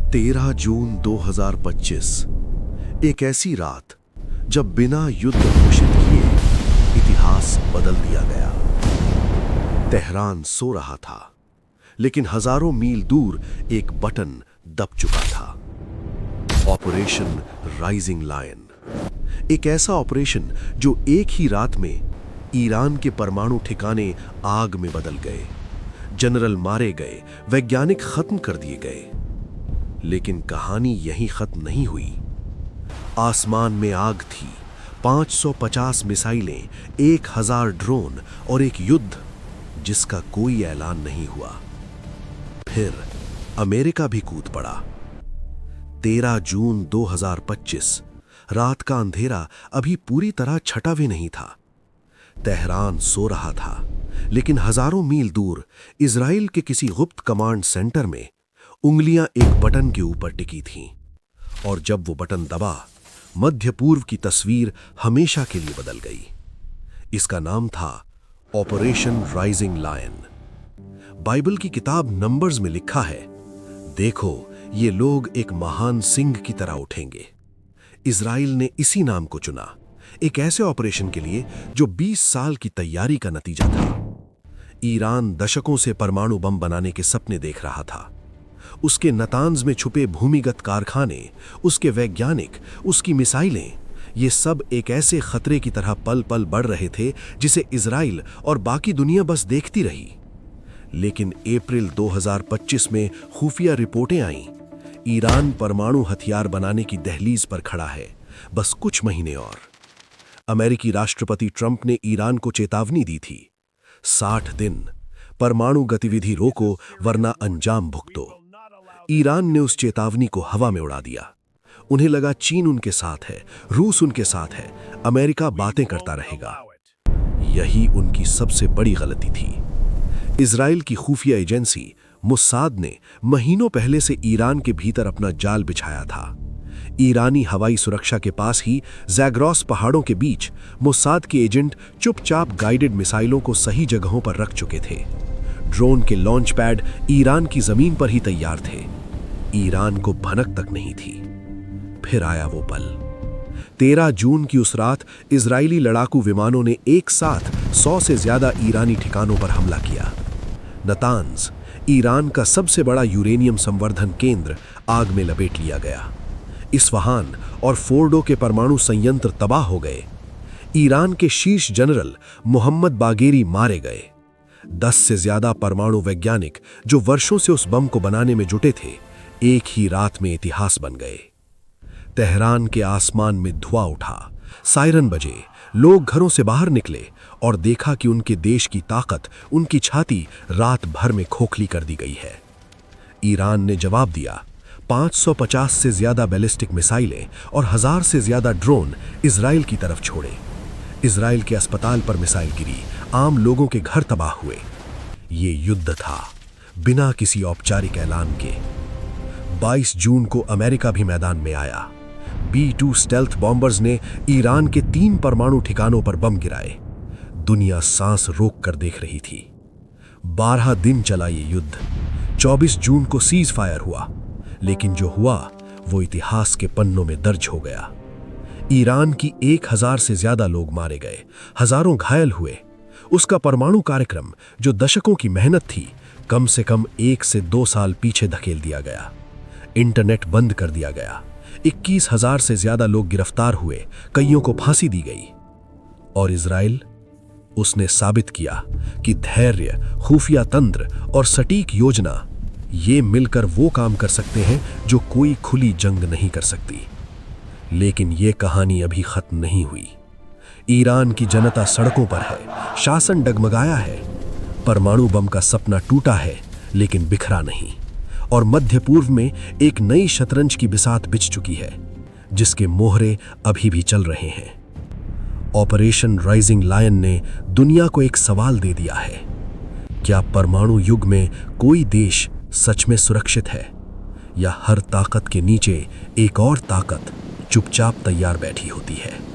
13 जून 2025 एक ऐसी रात जब बिना युद्ध घोषित किए इतिहास बदल दिया गया। तेहरान सो रहा था, लेकिन हजारों मील दूर एक बटन दब चुका था। ऑपरेशन राइजिंग लायन, एक ऐसा ऑपरेशन जो एक ही रात में ईरान के परमाणु ठिकाने आग में बदल गए, जनरल मारे गए, वैज्ञानिक खत्म कर दिए गए। लेकिन कहानी यहीं खत्म नहीं हुई। आसमान में आग थी, 550 मिसाइलें, 1000 ड्रोन और एक युद्ध जिसका कोई ऐलान नहीं हुआ। फिर अमेरिका भी कूद पड़ा। 13 जून 2025 रात का अंधेरा अभी पूरी तरह छटा भी नहीं था। तेहरान सो रहा था, लेकिन हजारों मील दूर इजराइल के किसी गुप्त कमांड सेंटर में उंगलियां एक बटन के ऊपर टिकी थीं, और जब वो बटन दबा, मध्य पूर्व की तस्वीर हमेशा के लिए बदल गई। इसका नाम था ऑपरेशन राइजिंग लायन। बाइबल की किताब नंबर्स में लिखा है, देखो ये लोग एक महान सिंह की तरह उठेंगे। इजराइल ने इसी नाम को चुना, एक ऐसे ऑपरेशन के लिए जो 20 साल की तैयारी का नतीजा था। ईरान दशकों से परमाणु बम बनाने के सपने देख रहा था। उसके नतान्ज में छुपे भूमिगत कारखाने, उसके वैज्ञानिक, उसकी मिसाइलें, ये सब एक ऐसे खतरे की तरह पल पल बढ़ रहे थे जिसे इजराइल और बाकी दुनिया बस देखती रही। लेकिन अप्रैल 2025 में खुफिया रिपोर्टें आईं, ईरान परमाणु हथियार बनाने की दहलीज पर खड़ा है, बस कुछ महीने और। अमेरिकी राष्ट्रपति ट्रंप ने ईरान को चेतावनी दी थी, 60 दिन परमाणु गतिविधि रोको वरना अंजाम भुगतो। ईरान ने उस चेतावनी को हवा में उड़ा दिया। उन्हें लगा चीन उनके साथ है, रूस उनके साथ है, अमेरिका बातें करता रहेगा। यही उनकी सबसे बड़ी गलती थी। इजराइल की खुफिया एजेंसी मुसाद ने महीनों पहले से ईरान के भीतर अपना जाल बिछाया था। ईरानी हवाई सुरक्षा के पास ही ज़ैग्रॉस पहाड़ों के बीच मुसाद के एजेंट चुपचाप गाइडेड मिसाइलों को सही जगहों पर रख चुके थे। ड्रोन के लॉन्च पैड ईरान की जमीन पर ही तैयार थे। ईरान को भनक तक नहीं थी। फिर आया वो पल। 13 जून की उस रात इजरायली लड़ाकू विमानों ने एक साथ 100 से ज्यादा ईरानी ठिकानों पर हमला किया। नतान्ज, ईरान का सबसे बड़ा यूरेनियम संवर्धन केंद्र, आग में लपेट लिया गया। इस्फहान और फोर्डो के परमाणु संयंत्र तबाह हो गए। ईरान के शीर्ष जनरल मोहम्मद बागेरी मारे गए। 10 से ज्यादा परमाणु वैज्ञानिक जो वर्षों से उस बम को बनाने में जुटे थे, एक ही रात में इतिहास बन गए। तेहरान के आसमान में धुआं उठा, सायरन बजे, लोग घरों से बाहर निकले और देखा कि उनके देश की ताकत, उनकी छाती रात भर में खोखली कर दी गई है। ईरान ने जवाब दिया। 550 से ज्यादा बैलिस्टिक मिसाइलें और 1000 से ज्यादा ड्रोन इजराइल की तरफ छोड़े। इजराइल के अस्पताल पर मिसाइल गिरी, आम लोगों के घर तबाह हुए। ये युद्ध था, बिना किसी औपचारिक ऐलान के। 22 जून को अमेरिका भी मैदान में आया। B-2 स्टेल्थ बॉम्बर्स ने ईरान के 3 परमाणु ठिकानों पर बम गिराए। दुनिया सांस रोक कर देख रही थी। 12 दिन चला ये युद्ध। 24 जून को सीज फायर हुआ, लेकिन जो हुआ वो इतिहास के पन्नों में दर्ज हो गया। ईरान की 1000 से ज्यादा लोग मारे गए, हजारों घायल हुए। उसका परमाणु कार्यक्रम, जो दशकों की मेहनत थी, कम से कम 1 से 2 साल पीछे धकेल दिया गया। इंटरनेट बंद कर दिया गया। 21,000 से ज्यादा लोग गिरफ्तार हुए, कईयों को फांसी दी गई। और इजराइल, उसने साबित किया कि धैर्य, खुफिया तंत्र और सटीक योजना, ये मिलकर वो काम कर सकते हैं जो कोई खुली जंग नहीं कर सकती। लेकिन ये कहानी अभी खत्म नहीं हुई। ईरान की जनता सड़कों पर है, शासन डगमगाया है, परमाणु बम का सपना टूटा है लेकिन बिखरा नहीं, और मध्य पूर्व में एक नई शतरंज की बिसात बिछ चुकी है, जिसके मोहरे अभी भी चल रहे हैं। ऑपरेशन राइजिंग लायन ने दुनिया को एक सवाल दे दिया है, क्या परमाणु युग में कोई देश सच में सुरक्षित है, या हर ताकत के नीचे एक और ताकत चुपचाप तैयार बैठी होती है।